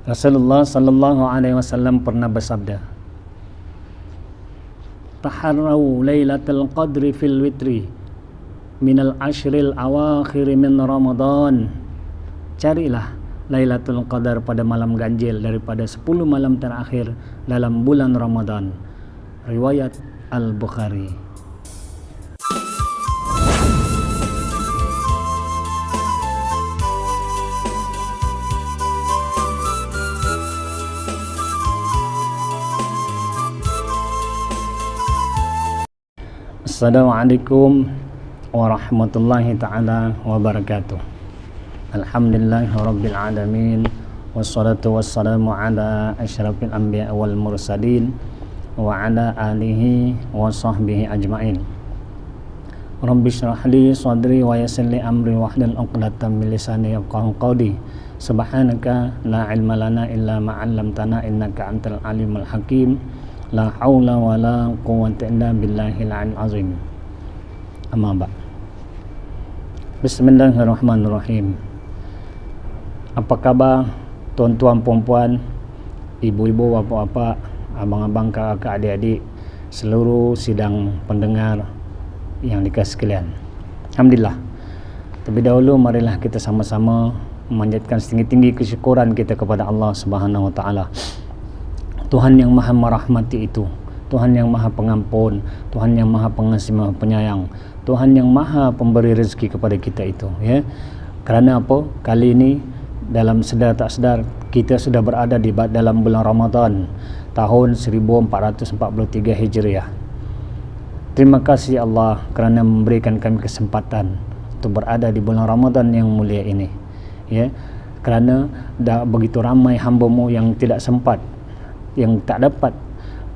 Rasulullah sallallahu alaihi wasallam pernah bersabda, "Taharrau lailatul qadri fil witri minal ashril awakhir min Ramadan." Carilah Lailatul Qadar pada malam ganjil daripada 10 malam terakhir dalam bulan Ramadan. Riwayat Al-Bukhari. Assalamualaikum warahmatullahi ta'ala wabarakatuh. Alhamdulillahirabbil alamin, wassalatu wassalamu ala asyrafil anbiya wal mursalin wa ala alihi wa sahbihi ajmain. Rabbi shrah li sadri wa yassir li amri wahlul 'uqdatam min lisani yafqahu qawli. Subhanaka la ilma lana illa ma 'allamtana innaka antal alimul hakim. La haula wa la quwwata illa billahil aliyyil azim. Amma ba'd. Bismillahirrahmanirrahim. Apa khabar tuan-tuan, puan-puan, ibu-ibu, bapa-bapa, abang-abang, kakak, adik-adik, seluruh sidang pendengar yang dikasihi sekalian. Alhamdulillah. Terlebih dahulu marilah kita sama-sama memanjatkan setinggi-tinggi kesyukuran kita kepada Allah Subhanahu wa taala. Tuhan yang maha merahmati itu, Tuhan yang maha pengampun, Tuhan yang maha pengasih, maha penyayang, Tuhan yang maha pemberi rezeki kepada kita itu, ya. Kerana apa? Kali ini dalam sedar tak sedar kita sudah berada di dalam bulan Ramadan tahun 1443 Hijriah. Terima kasih Allah kerana memberikan kami kesempatan untuk berada di bulan Ramadan yang mulia ini, ya. Kerana begitu ramai hamba-Mu yang tidak sempat, yang tak dapat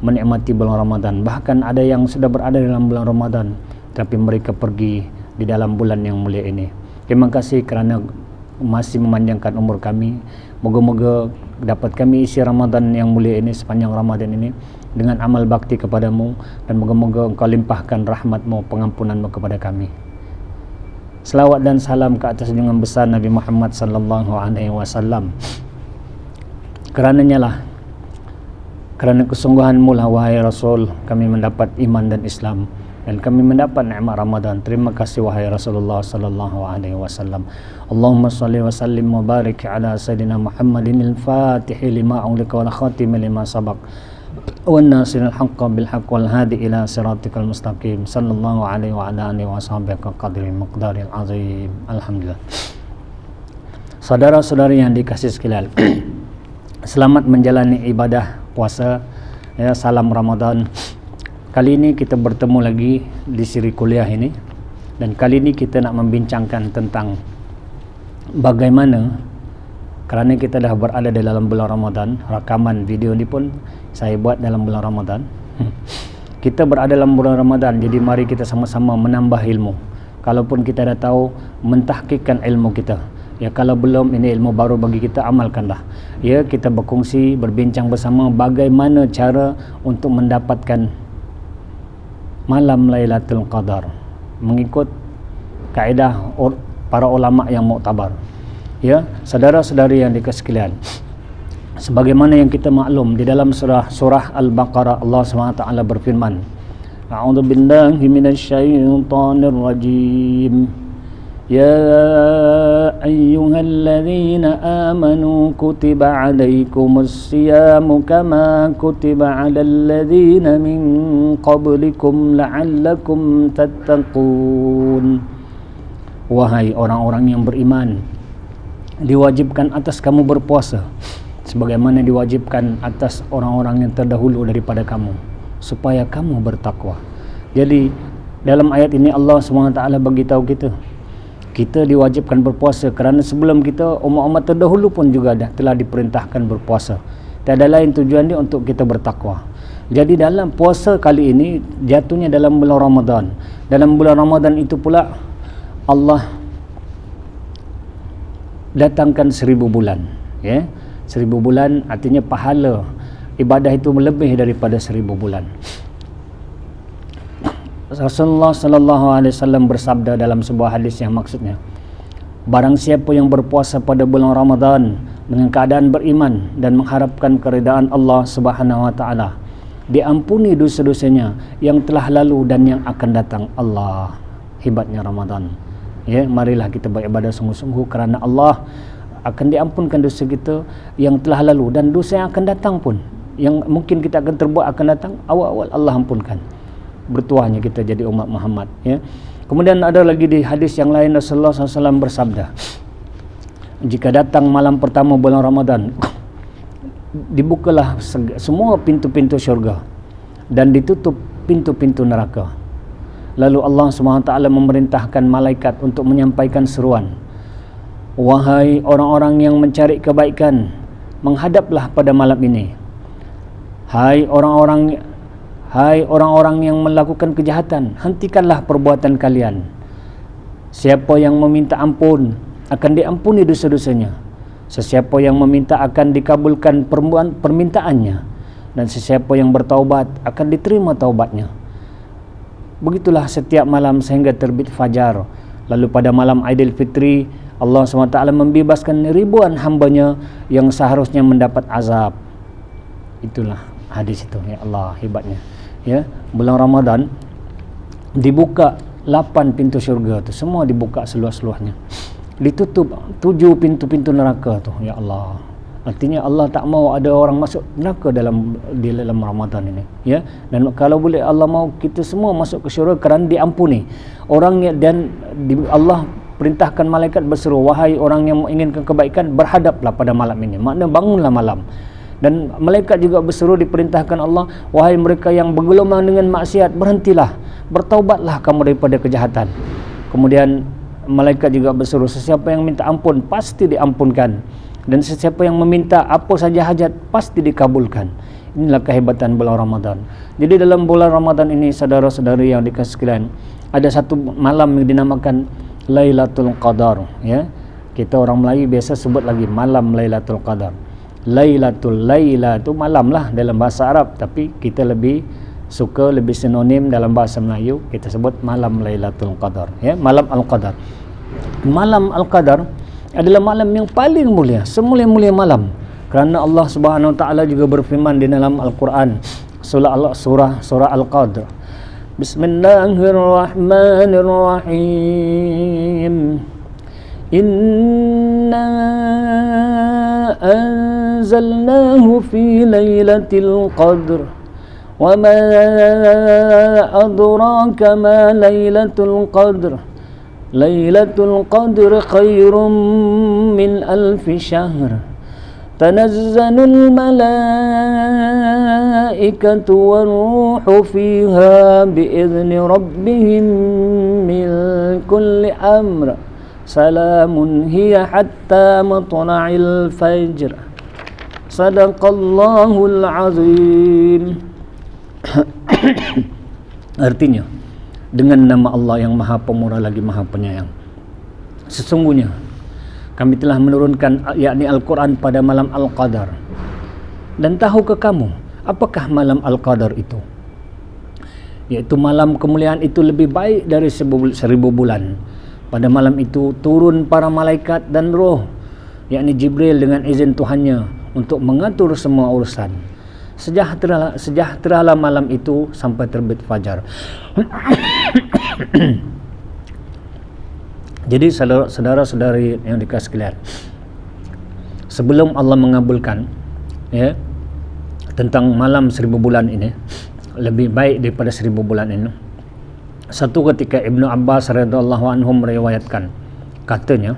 menikmati bulan Ramadan. Bahkan ada yang sudah berada dalam bulan Ramadan tapi mereka pergi di dalam bulan yang mulia ini. Terima kasih kerana masih memanjangkan umur kami. Moga-moga dapat kami isi Ramadan yang mulia ini, sepanjang Ramadan ini, dengan amal bakti kepadamu, dan moga-moga Engkau limpahkan rahmat-Mu, pengampunan-Mu kepada kami. Selawat dan salam ke atas junjungan besar Nabi Muhammad sallallahu alaihi wasallam. Kerananya lah, kerana kesungguhan-Mu lah wahai Rasul, kami mendapat iman dan Islam, dan kami mendapat nikmat Ramadan. Terima kasih wahai Rasulullah sallallahu alaihi wasallam. Allahumma salli wa sallim wa barik ala sayidina Muhammadin al-Fatih lima ughliqa wal khatim lima sabaq wan nasiril haqqi bil haqq wal hadi ila siratikal mustaqim sallallahu alaihi wa ala alihi wa sahbihi qadri miqdaril azim. Alhamdulillah. Saudara-saudari yang dikasihi sekalian, selamat menjalani ibadah puasa, ya. Salam Ramadan. Kali ini kita bertemu lagi di siri kuliah ini, dan kali ini kita nak membincangkan tentang bagaimana, kerana kita dah berada di dalam bulan Ramadan, rakaman video ni pun saya buat dalam bulan Ramadan. Kita berada dalam bulan Ramadan, jadi mari kita sama-sama menambah ilmu. Kalaupun kita dah tahu, mentahqiqkan ilmu kita. Ya, kalau belum, ini ilmu baru bagi kita, amalkanlah. Ya, kita berkongsi, berbincang bersama bagaimana cara untuk mendapatkan malam Lailatul Qadar mengikut kaedah para ulama yang muktabar. Ya, saudara-saudari yang dikasihi sekalian, sebagaimana yang kita maklum di dalam surah Al-Baqarah, Allah SWT berfirman, A'udzu billahi minasyaitonir rajim. Ya ayyuhalladzina amanu kutiba alaikumus siyamu kama kutiba alal ladzina min qablikum la'allakum tattaqun. Wahai orang-orang yang beriman, diwajibkan atas kamu berpuasa sebagaimana diwajibkan atas orang-orang yang terdahulu daripada kamu, supaya kamu bertakwa. Jadi dalam ayat ini Allah SWT bagi tahu kita diwajibkan berpuasa kerana sebelum kita, umat-umat terdahulu pun juga telah diperintahkan berpuasa. Tiada lain tujuan dia untuk kita bertakwa. Jadi dalam puasa kali ini jatuhnya dalam bulan Ramadan. Dalam bulan Ramadan itu pula Allah datangkan 1000 bulan, ya. 1000 bulan artinya pahala ibadah itu lebih daripada 1000 bulan. Rasulullah sallallahu alaihi wasallam bersabda dalam sebuah hadis yang maksudnya, barang siapa yang berpuasa pada bulan Ramadan, dengan keadaan beriman dan mengharapkan keridaan Allah Subhanahu wa taala, diampuni dosa-dosanya yang telah lalu dan yang akan datang. Allah, hebatnya Ramadan. Ya, marilah kita beribadah sungguh-sungguh kerana Allah akan diampunkan dosa kita yang telah lalu dan dosa yang akan datang pun, yang mungkin kita akan terbuat akan datang, awal-awal Allah ampunkan. Bertuahnya kita jadi umat Muhammad, ya. Kemudian ada lagi di hadis yang lain Rasulullah SAW bersabda, jika datang malam pertama bulan Ramadan, dibukalah semua pintu-pintu syurga dan ditutup pintu-pintu neraka. Lalu Allah SWT memerintahkan malaikat untuk menyampaikan seruan, wahai orang-orang yang mencari kebaikan, menghadaplah pada malam ini. Hai orang-orang yang melakukan kejahatan, hentikanlah perbuatan kalian. Siapa yang meminta ampun akan diampuni dosa-dosanya. Sesiapa yang meminta akan dikabulkan permintaannya, dan sesiapa yang bertaubat akan diterima taubatnya. Begitulah setiap malam sehingga terbit fajar. Lalu pada malam Aidilfitri, Allah SWT membebaskan ribuan hambanya yang seharusnya mendapat azab. Itulah hadis itu, ya Allah, hebatnya. Ya, bulan Ramadan dibuka 8 pintu syurga tu, semua dibuka seluas-luasnya. Ditutup 7 pintu-pintu neraka tu, ya Allah. Artinya Allah tak mau ada orang masuk neraka di dalam Ramadan ini, ya. Dan kalau boleh Allah mau kita semua masuk ke syurga kerana diampuni. Allah perintahkan malaikat berseru, wahai orang yang menginginkan kebaikan, berhadaplah pada malam ini. Makna bangunlah malam. Dan malaikat juga berseru, diperintahkan Allah, wahai mereka yang bergelumang dengan maksiat, berhentilah, bertaubatlah kamu daripada kejahatan. Kemudian malaikat juga berseru, sesiapa yang minta ampun pasti diampunkan, dan sesiapa yang meminta apa saja hajat pasti dikabulkan. Inilah kehebatan bulan Ramadan. Jadi dalam bulan Ramadan ini, saudara-saudari yang dikasihi sekalian, ada satu malam yang dinamakan Lailatul Qadar, ya. Kita orang Melayu biasa sebut lagi malam Lailatul Qadar. Laila itu malam lah dalam bahasa Arab, tapi kita lebih sinonim dalam bahasa Melayu, kita sebut malam Lailatul Qadar, ya, malam Al-Qadar. Malam Al-Qadar adalah malam yang paling mulia, semulia-mulia malam, kerana Allah Subhanahu wa taala juga berfirman di dalam Al-Quran, surah Al-Qadr, Bismillahirrahmanirrahim, Inna anzalnahu fi lailatul qadr wa ma adraka ma lailatul qadr. Lailatul qadr khairum min alfi syahr. Tanazzalul malaikatu waruhu fiha biizni rabbihim min kulli amr. Salamun hiya hatta matla'il fajr. Sadaqallahul azim. Artinya, dengan nama Allah yang Maha Pemurah lagi Maha Penyayang, sesungguhnya kami telah menurunkan yakni Al-Quran pada malam Al-Qadar. Dan tahukah kamu apakah malam Al-Qadar itu? Yaitu malam kemuliaan itu lebih baik dari 1000 bulan. Pada malam itu turun para malaikat dan roh, yakni Jibril dengan izin Tuhannya untuk mengatur semua urusan. Sejahteralah malam itu sampai terbit fajar. Jadi saudara-saudari yang dikasihi sekalian, sebelum Allah mengabulkan, ya, tentang malam 1000 bulan ini, lebih baik daripada 1000 bulan ini, satu ketika Ibnu Abbas radhiyallahu anhu meriwayatkan, katanya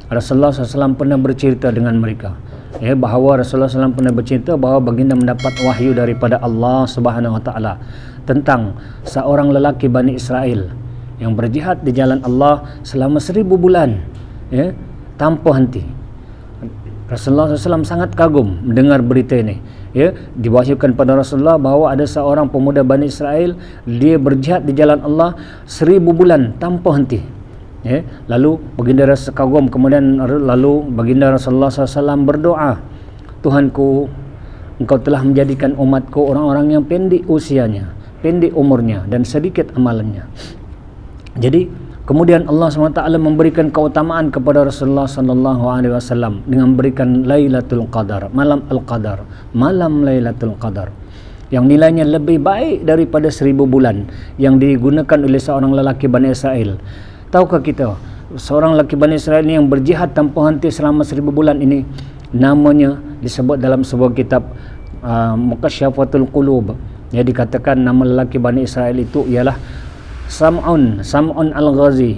Rasulullah SAW pernah bercerita dengan mereka, ya, bahawa Rasulullah SAW pernah bercerita bahawa baginda mendapat wahyu daripada Allah Subhanahu wa taala tentang seorang lelaki Bani Israel yang berjihad di jalan Allah selama 1000 bulan, ya, tanpa henti. Rasulullah SAW sangat kagum mendengar berita ini, ya. Diwahyukan pada Rasulullah bahawa ada seorang pemuda Bani Israel, dia berjihad di jalan Allah 1000 bulan tanpa henti, ya. Lalu baginda rasa kagum, kemudian baginda Rasulullah SAW berdoa, Tuhanku, Engkau telah menjadikan umatku orang-orang yang pendek usianya, pendek umurnya dan sedikit amalannya. Jadi Kemudian Allah SWT memberikan keutamaan kepada Rasulullah sallallahu alaihi wasallam dengan memberikan Lailatul Qadar, malam Al-Qadar, malam Lailatul Qadar, yang nilainya lebih baik daripada 1000 bulan yang digunakan oleh seorang lelaki Bani Israel. Tahukah kita, seorang lelaki Bani Israel ini yang berjihad tanpa henti selama 1000 bulan ini, namanya disebut dalam sebuah kitab Mukasyyafatul Qulub. Ya, dikatakan nama lelaki Bani Israel itu ialah Sam'un Al-Ghazi.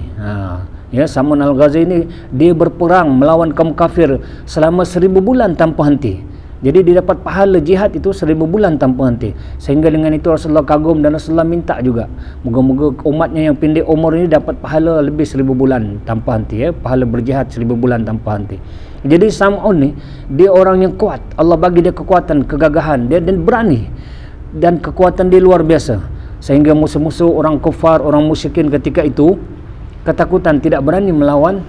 Ya, Sam'un Al-Ghazi ini dia berperang melawan kaum kafir selama 1000 bulan tanpa henti. Jadi dia dapat pahala jihad itu 1000 bulan tanpa henti. Sehingga dengan itu Rasulullah kagum dan Rasulullah minta juga, moga-moga umatnya yang pendek umur ini dapat pahala lebih 1000 bulan tanpa henti, ya, pahala berjihad 1000 bulan tanpa henti. Jadi Sam'un ni dia orang yang kuat. Allah bagi dia kekuatan, kegagahan, dia dan berani, dan kekuatan dia luar biasa. Sehingga musuh-musuh orang kufar, orang musyrikin ketika itu ketakutan, tidak berani melawan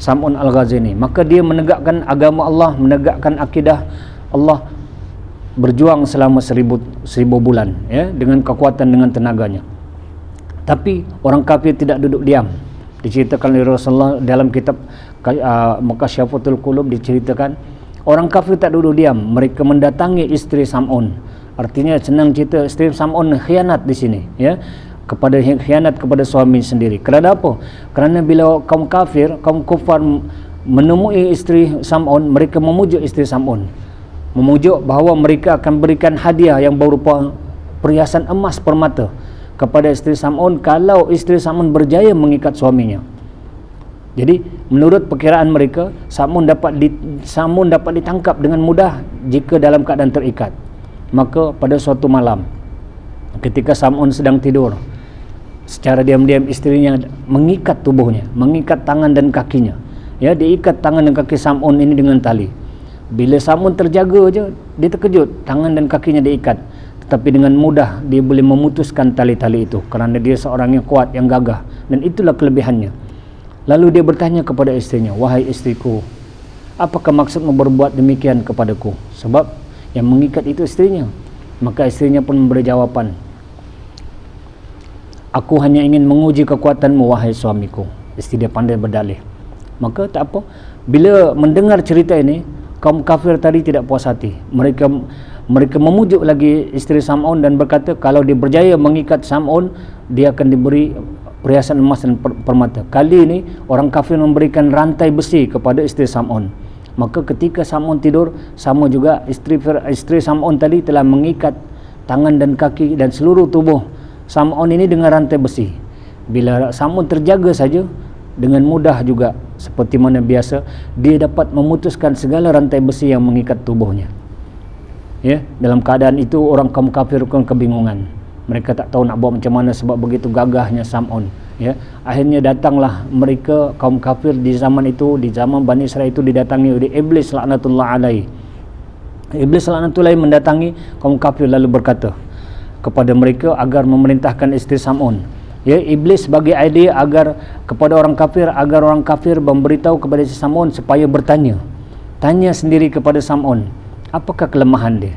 Sam'un Al-Ghazi ini. Maka dia menegakkan agama Allah, menegakkan akidah Allah, berjuang selama 1000 bulan, ya, dengan kekuatan, dengan tenaganya. Tapi orang kafir tidak duduk diam. Diceritakan oleh Rasulullah dalam kitab Mukasyyafatul Qulub, diceritakan orang kafir tak duduk diam, mereka mendatangi isteri Sam'un. Artinya senang cerita, isteri Sam'un khianat di sini, ya, khianat kepada suami sendiri. Kerana apa? Kerana bila kaum kafir, kaum kufar menemui isteri Sam'un, mereka memujuk isteri Sam'un, memujuk bahawa mereka akan berikan hadiah yang berupa perhiasan emas permata kepada isteri Sam'un kalau isteri Sam'un berjaya mengikat suaminya. Jadi menurut perkiraan mereka, Sam'un dapat ditangkap dengan mudah jika dalam keadaan terikat. Maka pada suatu malam ketika Sam'un sedang tidur, secara diam-diam istrinya mengikat tubuhnya, mengikat tangan dan kakinya. Ya, diikat tangan dan kaki Sam'un ini dengan tali. Bila Sam'un terjaga je, dia terkejut, tangan dan kakinya diikat. Tetapi dengan mudah dia boleh memutuskan tali-tali itu kerana dia seorang yang kuat, yang gagah, dan itulah kelebihannya. Lalu dia bertanya kepada istrinya, "Wahai istriku, apakah maksudmu berbuat demikian kepadaku?" Sebab yang mengikat itu istrinya. Maka istrinya pun memberi jawapan, "Aku hanya ingin menguji kekuatanmu, wahai suamiku." Isteri dia pandai berdalih. Maka tak apa, bila mendengar cerita ini, kaum kafir tadi tidak puas hati. Mereka memujuk lagi isteri Sam'un dan berkata kalau dia berjaya mengikat Sam'un, dia akan diberi perhiasan emas dan permata. Kali ini orang kafir memberikan rantai besi kepada isteri Sam'un. Maka ketika Sam'un tidur, sama juga isteri Sam'un tadi telah mengikat tangan dan kaki dan seluruh tubuh Sam'un ini dengan rantai besi. Bila Sam'un terjaga saja, dengan mudah juga seperti mana biasa dia dapat memutuskan segala rantai besi yang mengikat tubuhnya. Ya, dalam keadaan itu orang kaum kafir pun kebingungan. Mereka tak tahu nak buat macam mana sebab begitu gagahnya Sam'un. Ya, akhirnya datanglah mereka kaum kafir di zaman itu, di zaman Bani Israel itu didatangi oleh Iblis laknatullah alaihi. Iblis laknatullah mendatangi kaum kafir lalu berkata kepada mereka agar memerintahkan isteri Sam'un. Ya, Iblis bagi idea agar kepada orang kafir memberitahu kepada isteri Sam'un supaya bertanya. Tanya sendiri kepada Sam'un, apakah kelemahan dia?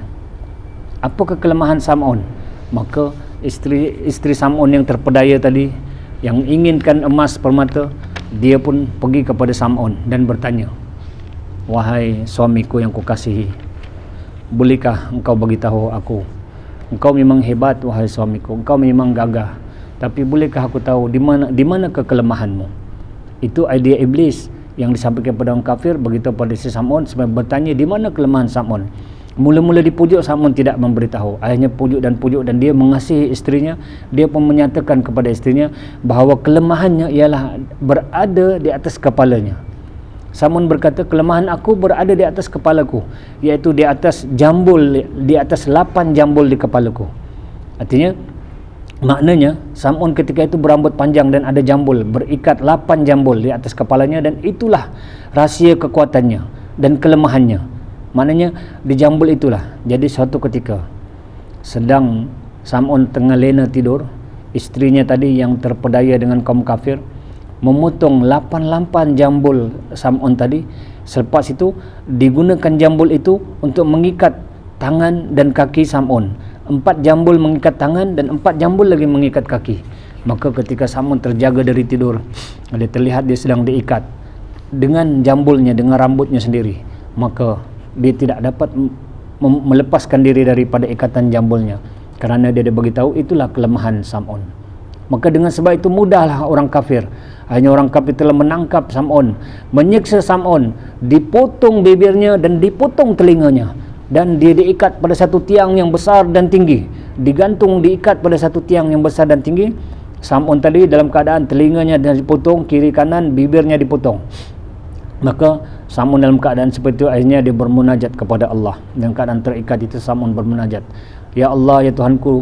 Apakah kelemahan Sam'un? Maka isteri Sam'un yang terpedaya tadi, yang inginkan emas permata, dia pun pergi kepada Sam'un dan bertanya, "Wahai suamiku yang kukasihi, bolehkah engkau beritahu aku, engkau memang hebat wahai suamiku, engkau memang gagah, tapi bolehkah aku tahu di mana kelemahanmu?" Itu idea iblis yang disampaikan kepada orang kafir begitu pada si Sam'un sebab bertanya di mana kelemahan Sam'un. Mula-mula dipujuk, Sam'un tidak memberitahu. Akhirnya pujuk dan dia mengasihi istrinya. Dia pun menyatakan kepada istrinya bahawa kelemahannya ialah berada di atas kepalanya. Sam'un berkata, kelemahan aku berada di atas kepalaku, iaitu di atas jambul, di atas 8 jambul di kepalaku. Artinya, maknanya Sam'un ketika itu berambut panjang dan ada jambul, berikat 8 jambul di atas kepalanya, dan itulah rahsia kekuatannya dan kelemahannya. Maknanya di jambul itulah. Jadi suatu ketika sedang Sam'un tengah lena tidur, istrinya tadi yang terpedaya dengan kaum kafir memotong 8 jambul Sam'un tadi. Selepas itu digunakan jambul itu untuk mengikat tangan dan kaki Sam'un. 4 jambul mengikat tangan dan 4 jambul lagi mengikat kaki. Maka ketika Sam'un terjaga dari tidur, dia terlihat dia sedang diikat dengan jambulnya, dengan rambutnya sendiri, maka dia tidak dapat melepaskan diri daripada ikatan jambulnya, kerana dia beritahu itulah kelemahan Sam'un. Maka dengan sebab itu mudahlah orang kafir. Hanya orang kafir telah menangkap Sam'un, menyiksa Sam'un, dipotong bibirnya dan dipotong telinganya, dan dia diikat pada satu tiang yang besar dan tinggi, digantung, diikat pada satu tiang yang besar dan tinggi. Sam'un tadi dalam keadaan telinganya dipotong, kiri kanan bibirnya dipotong. Maka Sam'un dalam keadaan seperti itu, akhirnya dia bermunajat kepada Allah. Dalam keadaan terikat itu Sam'un bermunajat, ya Allah, ya Tuhanku,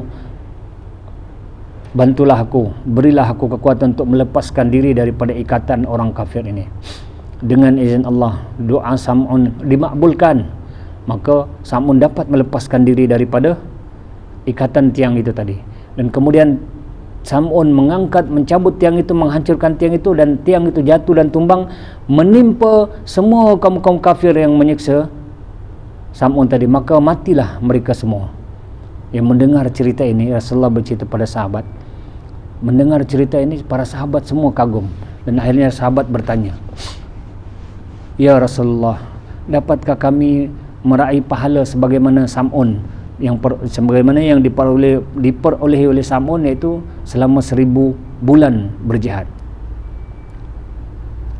bantulah aku, berilah aku kekuatan untuk melepaskan diri daripada ikatan orang kafir ini. Dengan izin Allah, doa Sam'un dimakbulkan. Maka Sam'un dapat melepaskan diri daripada ikatan tiang itu tadi. Dan kemudian Sam'un mengangkat, mencabut tiang itu, menghancurkan tiang itu, dan tiang itu jatuh dan tumbang, menimpa semua kaum-kaum kafir yang menyiksa Sam'un tadi. Maka matilah mereka semua. Yang mendengar cerita ini, Rasulullah bercerita pada sahabat, mendengar cerita ini, para sahabat semua kagum. Dan akhirnya sahabat bertanya, ya Rasulullah, dapatkah kami meraih pahala sebagaimana Sam'un, sebagaimana yang diperolehi oleh Sam'un, yaitu selama 1000 bulan berjihad?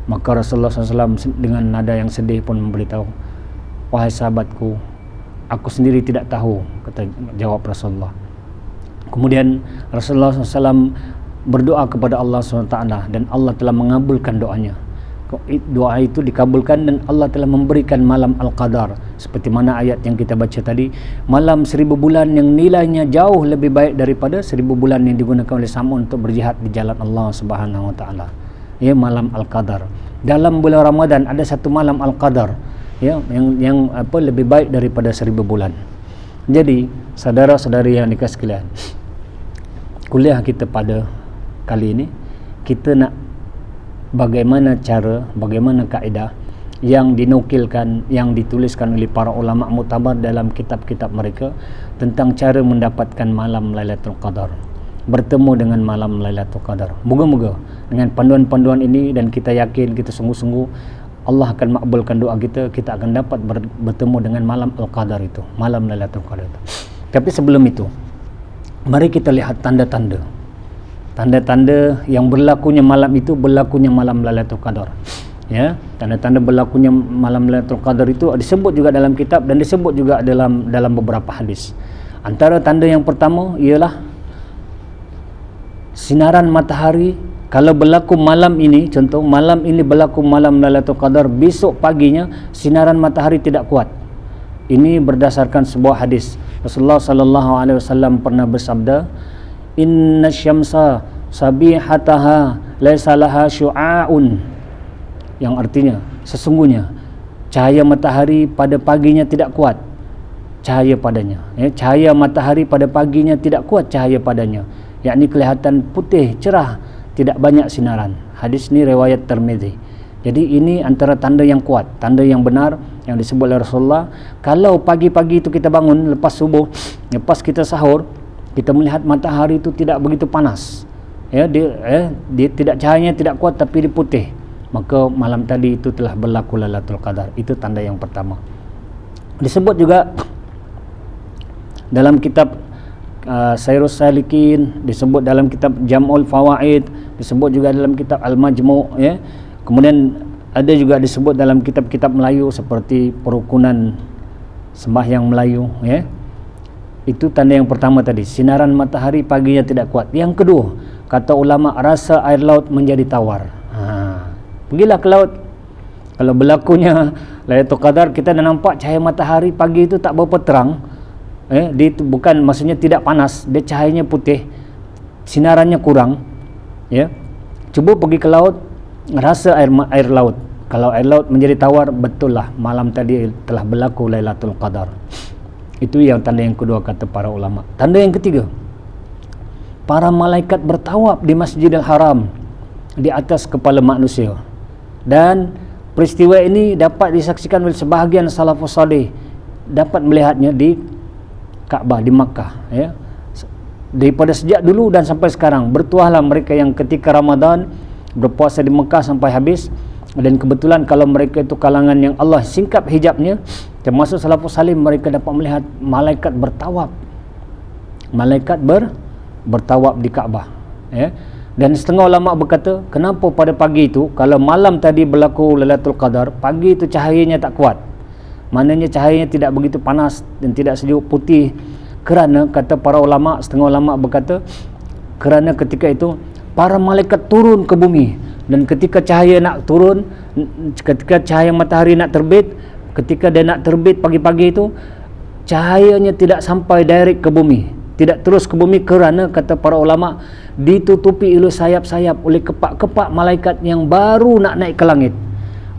Maka Rasulullah SAW dengan nada yang sedih pun memberitahu, wahai sahabatku, aku sendiri tidak tahu, jawab Rasulullah. Kemudian Rasulullah SAW berdoa kepada Allah SWT, dan Allah telah mengabulkan doanya. Doa itu dikabulkan dan Allah telah memberikan malam Al-Qadar, seperti mana ayat yang kita baca tadi, malam 1000 bulan yang nilainya jauh lebih baik daripada 1000 bulan yang digunakan oleh Sam'un untuk berjihad di jalan Allah Subhanahu wa taala. Ya, malam Al-Qadar. Dalam bulan Ramadan ada satu malam Al-Qadar, ya, yang lebih baik daripada 1000 bulan. Jadi saudara-saudari yang dikasihi sekalian, kuliah kita pada kali ini kita nak bagaimana cara, bagaimana kaedah yang dinukilkan, yang dituliskan oleh para ulama muktabar dalam kitab-kitab mereka tentang cara mendapatkan malam Lailatul Qadar, bertemu dengan malam Lailatul Qadar. Moga-moga dengan panduan-panduan ini, dan kita yakin, kita sungguh-sungguh Allah akan makbulkan doa kita, kita akan dapat bertemu dengan malam Al-Qadar itu, malam Lailatul Qadar itu. Tapi sebelum itu, mari kita lihat tanda-tanda yang berlakunya malam itu, berlakunya malam Lailatul Qadar. Ya, tanda-tanda berlakunya malam Lailatul Qadar itu disebut juga dalam kitab dan disebut juga dalam beberapa hadis. Antara tanda yang pertama ialah sinaran matahari. Kalau berlaku malam ini, contoh malam ini berlaku malam Lailatul Qadar, besok paginya sinaran matahari tidak kuat. Ini berdasarkan sebuah hadis. Rasulullah sallallahu alaihi wasallam pernah bersabda, inna syamsa sabihataha laisa laha syu'aun, yang artinya sesungguhnya cahaya matahari pada paginya tidak kuat cahaya padanya, ya, cahaya matahari pada paginya tidak kuat cahaya padanya, yakni kelihatan putih cerah, tidak banyak sinaran. Hadis ini riwayat Tirmizi. Jadi ini antara tanda yang kuat, tanda yang benar yang disebut oleh Rasulullah. Kalau pagi-pagi itu kita bangun lepas subuh, lepas kita sahur, kita melihat matahari itu tidak begitu panas, ya, dia tidak, cahayanya tidak kuat tapi dia putih, maka malam tadi itu telah berlaku Lailatul Qadar. Itu tanda yang pertama. Disebut juga dalam kitab Sairus Salikin, disebut dalam kitab Jam'ul Fawaid, disebut juga dalam kitab Al-Majmu', ya. Kemudian ada juga disebut dalam kitab-kitab Melayu seperti Perukunan Sembahyang Melayu, ya. Itu tanda yang pertama tadi, sinaran matahari paginya tidak kuat. Yang kedua, kata ulama, rasa air laut menjadi tawar. Pergilah ke laut. Kalau berlakunya Lailatul Qadar, kita dah nampak cahaya matahari pagi itu tak berapa terang. Dia itu bukan, maksudnya tidak panas, dia cahayanya putih, sinarannya kurang. Ya, coba pergi ke laut, rasa air laut. Kalau air laut menjadi tawar, betul lah malam tadi telah berlaku Lailatul Qadar. Itu yang tanda yang kedua kata para ulama. Tanda yang ketiga, para malaikat bertawaf di Masjidil Haram di atas kepala manusia. Dan peristiwa ini dapat disaksikan oleh sebahagian salafus salih, dapat melihatnya di Kaabah di Makkah, ya. daripada sejak dulu dan sampai sekarang. Bertuahlah mereka yang ketika Ramadan berpuasa di Mekah sampai habis, dan kebetulan kalau mereka itu kalangan yang Allah singkap hijabnya, termasuk salafus salih, mereka dapat melihat malaikat bertawaf, malaikat bertawaf di Kaabah, ya. Dan setengah ulama berkata, kenapa pada pagi itu, kalau malam tadi berlaku Lailatul Qadar, pagi itu cahayanya tak kuat, maknanya cahayanya tidak begitu panas dan tidak sejuk putih, kerana kata para ulama, setengah ulama berkata, kerana ketika itu para malaikat turun ke bumi, dan ketika cahaya nak turun, ketika cahaya matahari nak terbit, ketika dia nak terbit pagi-pagi itu, cahayanya tidak sampai direct ke bumi, tidak terus ke bumi, kerana kata para ulama ditutupi oleh sayap-sayap, oleh kepak-kepak malaikat yang baru nak naik ke langit.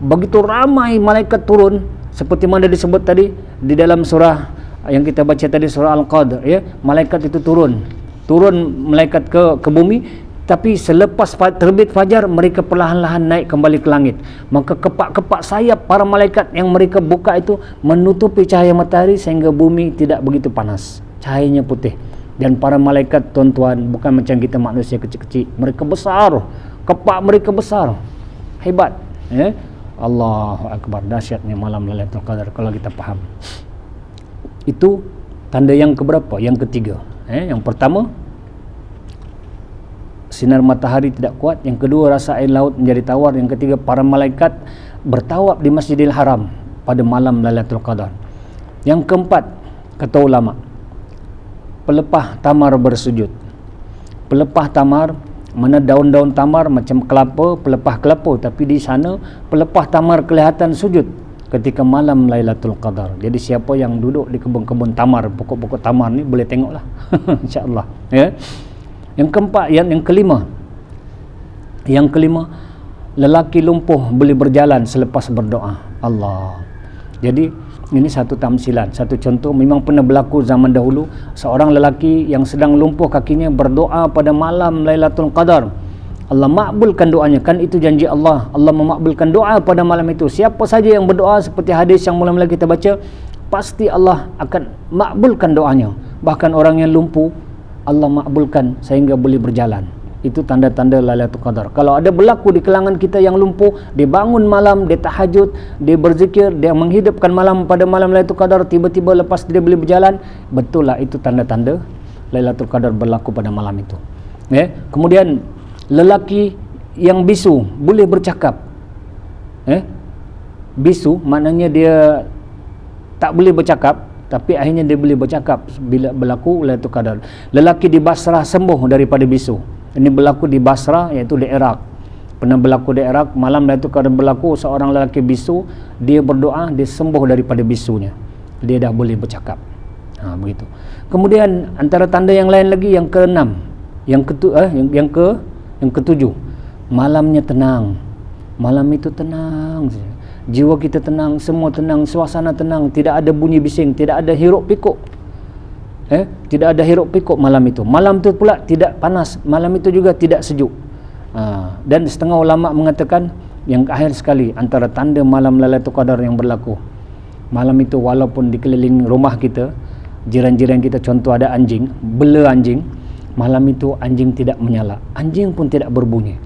Begitu ramai malaikat turun, seperti mana disebut tadi di dalam surah yang kita baca tadi, surah Al-Qadr, ya, malaikat itu turun malaikat ke bumi. Tapi selepas terbit fajar, mereka perlahan-lahan naik kembali ke langit. Maka kepak-kepak sayap para malaikat yang mereka buka itu menutupi cahaya matahari, sehingga bumi tidak begitu panas, cahayanya putih. Dan para malaikat, tuan-tuan, bukan macam kita manusia kecil-kecil, mereka besar, kepak mereka besar, hebat, ya. Allahu Akbar, dahsyatnya malam Lailatul Qadar kalau kita faham. Itu tanda yang keberapa? Yang ketiga. Yang pertama, sinar matahari tidak kuat. Yang kedua, rasa air laut menjadi tawar. Yang ketiga, para malaikat bertawaf di Masjidil Haram pada malam Lailatul Qadar. Yang keempat, kata ulama, pelepah tamar bersujud. Pelepah tamar, mana daun-daun tamar macam kelapa, pelepah kelapa, tapi di sana pelepah tamar kelihatan sujud ketika malam Lailatul Qadar. Jadi siapa yang duduk di kebun-kebun tamar, pokok-pokok tamar ni, boleh tengoklah insya-Allah, ya. Yang keempat, yang kelima, lelaki lumpuh boleh berjalan selepas berdoa. Allah. Jadi ini satu tamsilan, satu contoh memang pernah berlaku zaman dahulu. Seorang lelaki yang sedang lumpuh kakinya berdoa pada malam Lailatul Qadar. Allah makbulkan doanya, kan itu janji Allah. Allah memakbulkan doa pada malam itu. Siapa saja yang berdoa seperti hadis yang mula-mula kita baca, pasti Allah akan makbulkan doanya. Bahkan orang yang lumpuh, Allah makbulkan sehingga boleh berjalan. Itu tanda-tanda Lailatul Qadar. Kalau ada berlaku di kalangan kita yang lumpuh, dia bangun malam, dia tahajud, dia berzikir, dia menghidupkan malam pada malam Lailatul Qadar, tiba-tiba lepas dia boleh berjalan, betul lah, itu tanda-tanda Lailatul Qadar berlaku pada malam itu, ya. Kemudian lelaki yang bisu boleh bercakap, bisu maknanya dia tak boleh bercakap, tapi akhirnya dia boleh bercakap bila berlaku Lailatul Qadar. Lelaki di Basrah sembuh daripada bisu. Ini berlaku di Basrah, iaitu di Iraq. Pernah berlaku di Iraq, malam Lailatul Qadar berlaku, seorang lelaki bisu, dia berdoa, dia sembuh daripada bisunya. Dia dah boleh bercakap. Begitu. Kemudian antara tanda yang lain lagi, yang keenam, yang ketujuh, malamnya tenang. Malam itu tenang, jiwa kita tenang, semua tenang, suasana tenang, tidak ada bunyi bising, tidak ada hiruk pikuk, tidak ada hiruk pikuk malam itu. Malam itu pula tidak panas, malam itu juga tidak sejuk. Dan setengah ulama mengatakan yang akhir sekali, antara tanda malam Lailatul Qadar yang berlaku, malam itu walaupun dikeliling rumah kita, jiran-jiran kita, contoh ada anjing, bela anjing, malam itu anjing tidak menyala, anjing pun tidak berbunyi.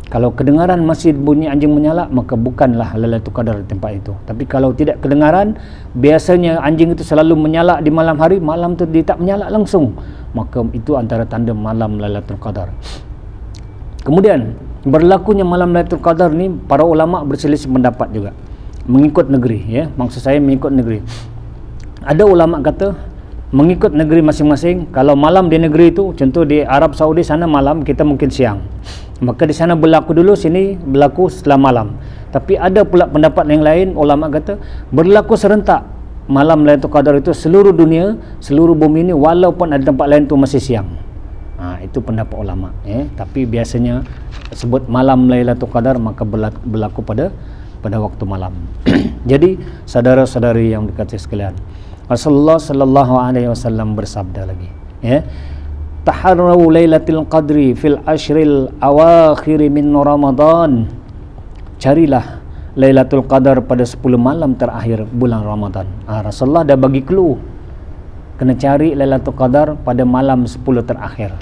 Kalau kedengaran masih bunyi anjing menyala, maka bukanlah Lailatul Qadar di tempat itu. Tapi kalau tidak kedengaran, biasanya anjing itu selalu menyala di malam hari, malam itu dia tak menyala langsung, maka itu antara tanda malam Lailatul Qadar. Kemudian berlakunya malam Lailatul Qadar ni, para ulama berselisih pendapat juga, mengikut negeri, ya. Maksud saya mengikut negeri. Ada ulama kata mengikut negeri masing-masing. Kalau malam di negeri itu, contoh di Arab Saudi sana malam, kita mungkin siang, maka di sana berlaku dulu, sini berlaku setelah malam. Tapi ada pula pendapat yang lain, ulama kata berlaku serentak malam Lailatul Qadar itu seluruh dunia, seluruh bumi ini, walaupun ada tempat lain tu masih siang. Itu pendapat ulama, tapi biasanya sebut malam Lailatul Qadar, maka berlaku pada waktu malam. Jadi saudara-saudari yang dikasihi sekalian, Rasulullah sallallahu alaihi wasallam bersabda lagi, taharrau lailatul qadri fil ashril awakhir min Ramadan. Carilah Lailatul Qadar pada 10 malam terakhir bulan Ramadan. Rasulullah dah bagi clue. kena cari Lailatul Qadar pada malam 10 terakhir.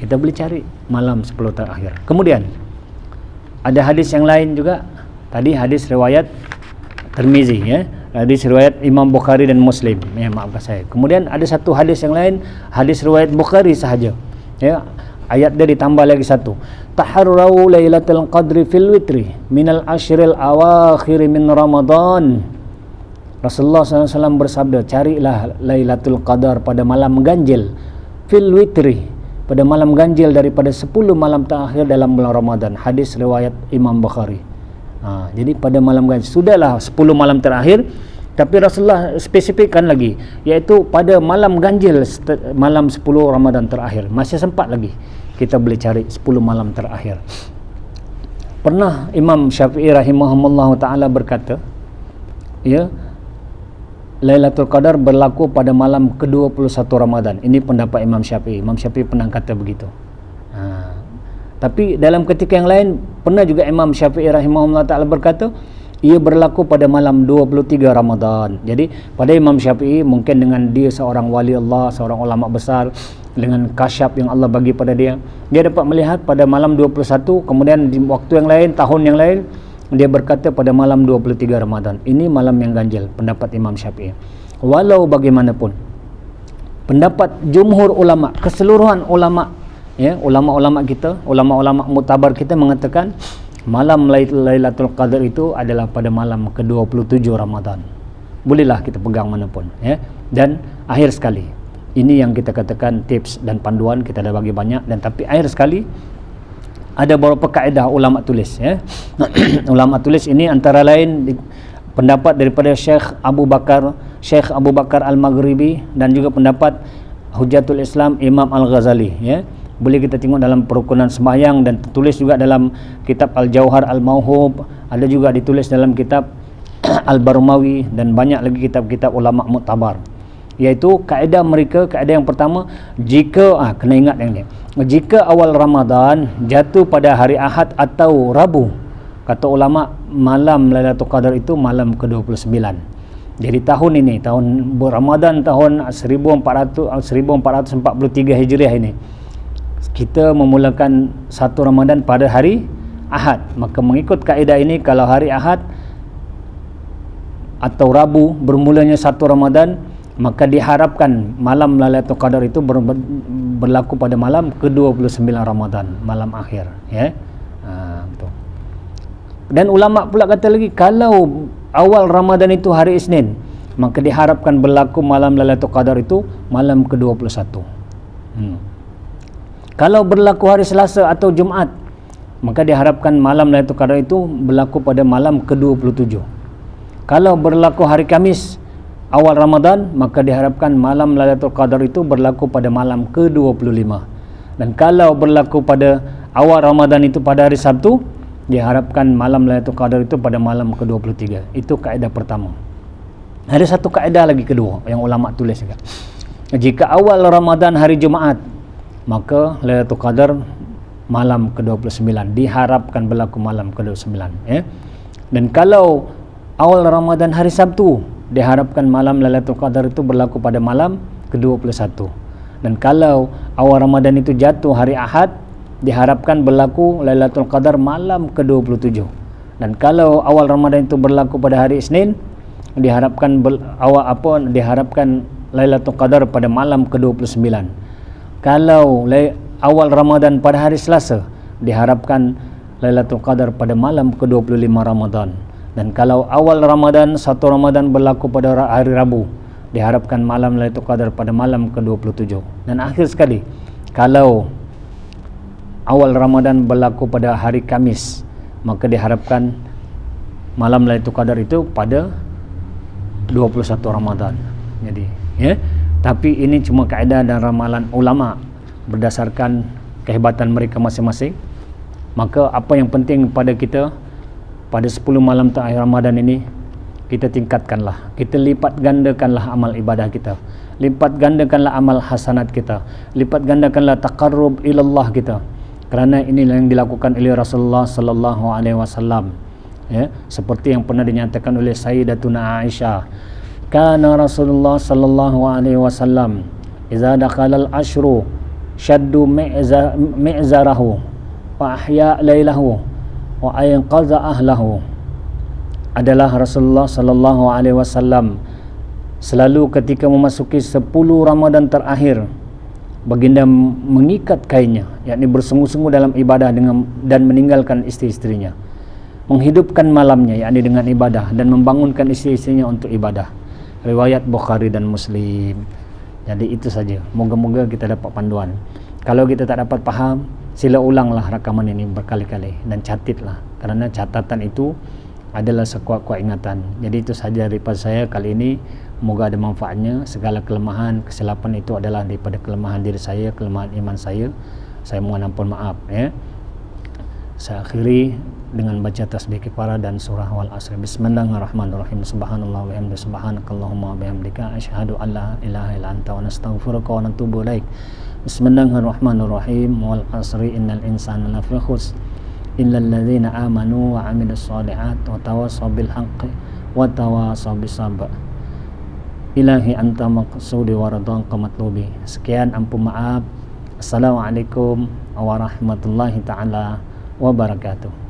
Kita boleh cari malam 10 terakhir. Kemudian ada hadis yang lain juga. Tadi hadis riwayat Tirmizi, ya. Hadis riwayat Imam Bukhari dan Muslim. Ya, maafkan saya. Kemudian ada satu hadis yang lain, hadis riwayat Bukhari sahaja. Ya, ayat dia ditambah lagi satu. Taharrau Lailatul Qadri fil witri minal ashril awakhir min Ramadan. Rasulullah SAW bersabda, carilah Lailatul Qadar pada malam ganjil fil witri, pada malam ganjil daripada 10 malam terakhir dalam bulan Ramadan. Hadis riwayat Imam Bukhari. Jadi pada malam ganjil, sudahlah 10 malam terakhir, tapi Rasulullah spesifikkan lagi, iaitu pada malam ganjil, malam 10 Ramadan terakhir. Masih sempat lagi kita boleh cari 10 malam terakhir. Pernah Imam Syafi'i rahimahullah ta'ala berkata, ya, Lailatul Qadar berlaku pada malam ke-21 Ramadan. Ini pendapat Imam Syafi'i. Imam Syafi'i pernah kata begitu. Tapi dalam ketika yang lain, pernah juga Imam Syafi'i rahimahullah ta'ala berkata, ia berlaku pada malam 23 Ramadan. Jadi pada Imam Syafi'i, mungkin dengan dia seorang wali Allah, seorang ulama besar, dengan kasyaf yang Allah bagi pada dia, dia dapat melihat pada malam 21, kemudian di waktu yang lain, tahun yang lain, dia berkata pada malam 23 Ramadan. Ini malam yang ganjil, pendapat Imam Syafi'i. Walau bagaimanapun, pendapat jumhur ulama, keseluruhan ulama, ya, ulama-ulama kita, ulama-ulama mutabar kita mengatakan malam Lailatul Qadar itu adalah pada malam ke-27 Ramadan. Bolehlah kita pegang manapun, ya. Dan akhir sekali, ini yang kita katakan tips dan panduan, kita dah bagi banyak, dan tapi akhir sekali ada beberapa kaedah ulama tulis, ya. Ulama tulis ini antara lain pendapat daripada Syekh Abu Bakar Al-Maghribi, dan juga pendapat Hujatul Islam Imam Al-Ghazali, ya. Boleh kita tengok dalam perukunan sembahyang, dan tertulis juga dalam kitab Al-Jauhar Al-Mauhub, ada juga ditulis dalam kitab Al-Barmawi, dan banyak lagi kitab-kitab ulama muktabar. Iaitu kaedah mereka, kaedah yang pertama, jika kena ingat yang ni, jika awal Ramadan jatuh pada hari Ahad atau Rabu, kata ulama, malam Lailatul Qadar itu malam ke-29. Jadi tahun ini, tahun Ramadan tahun 1443 Hijriah ini, kita memulakan satu Ramadan pada hari Ahad. Maka mengikut kaedah ini, kalau hari Ahad atau Rabu bermulanya satu Ramadan, maka diharapkan malam Lailatul Qadar itu berlaku pada malam ke-29 Ramadan, malam akhir, ya. Betul. Dan ulama pula kata lagi, kalau awal Ramadan itu hari Isnin, maka diharapkan berlaku malam Lailatul Qadar itu malam ke-21. Kalau berlaku hari Selasa atau Jumaat, maka diharapkan malam Lailatul Qadar itu berlaku pada malam ke-27. Kalau berlaku hari Kamis awal Ramadan, maka diharapkan malam Lailatul Qadar itu berlaku pada malam ke-25. Dan kalau berlaku pada awal Ramadan itu pada hari Sabtu, diharapkan malam Lailatul Qadar itu pada malam ke-23. Itu kaedah pertama. Ada satu kaedah lagi kedua yang ulama tulis juga. Jika awal Ramadan hari Jumaat, maka Lailatul Qadar malam ke-29, diharapkan berlaku malam ke-29, ya. Dan kalau awal Ramadan hari Sabtu, diharapkan malam Lailatul Qadar itu berlaku pada malam ke-21. Dan kalau awal Ramadan itu jatuh hari Ahad, diharapkan berlaku Lailatul Qadar malam ke-27. Dan kalau awal Ramadan itu berlaku pada hari Isnin, diharapkan diharapkan Lailatul Qadar pada malam ke-29. Kalau awal Ramadan pada hari Selasa, diharapkan Lailatul Qadar pada malam ke-25 Ramadan. Dan kalau awal Ramadan, satu Ramadan berlaku pada hari Rabu, diharapkan malam Lailatul Qadar pada malam ke-27. Dan akhir sekali, kalau awal Ramadan berlaku pada hari Kamis, maka diharapkan malam Lailatul Qadar itu pada 21 Ramadan. Jadi, ya. Tapi ini cuma kaedah dan ramalan ulama berdasarkan kehebatan mereka masing-masing. Maka apa yang penting pada kita pada 10 malam terakhir Ramadan ini, kita tingkatkanlah, kita lipat gandakanlah amal ibadah kita, lipat gandakanlah amal hasanat kita, lipat gandakanlah taqarrub ilallah kita. Kerana inilah yang dilakukan oleh Rasulullah sallallahu alaihi wasallam, ya, seperti yang pernah dinyatakan oleh Sayyidatuna Aisyah kana Rasulullah sallallahu alaihi wasallam idza dakhala al-ashru shaddu mi'zarahu wa ahya lailahu wa ayqadha ahlahu. Adalah Rasulullah sallallahu alaihi wasallam selalu ketika memasuki 10 Ramadan terakhir, baginda mengikat kainnya, yakni bersungguh-sungguh dalam ibadah dan meninggalkan istri-istrinya, menghidupkan malamnya yakni dengan ibadah, dan membangunkan istri-istrinya untuk ibadah. Riwayat Bukhari dan Muslim. Jadi itu saja, moga-moga kita dapat panduan. Kalau kita tak dapat paham, sila ulanglah rakaman ini berkali-kali dan catatlah, karena catatan itu adalah sekuat-kuat ingatan. Jadi itu saja daripada saya kali ini. Moga ada manfaatnya. Segala kelemahan, kesilapan itu adalah daripada kelemahan diri saya, kelemahan iman saya. Saya mohon ampun, maaf ya. Saya akhiri dengan baca tasbih kifaraah dan surah wal asr. Bismillahirrahmanirrahim. Subhanallah wa bihamdihi, subhanakallahumma wa bihamdika, asyhadu an la ilaha illa anta wa nastaghfiruka wa natubu ilaik. Bismillahirrahmanirrahim. Wal asri innal insana lafi khusr illa alladzina amanu wa amilus shalihat wa tawassaw bil haqqi wa tawassaw bis sabr. Ilahi anta maqsudi wa ridwanka matlubi. Sekian, ampun maaf. Assalamualaikum warahmatullahi taala wabarakatuh.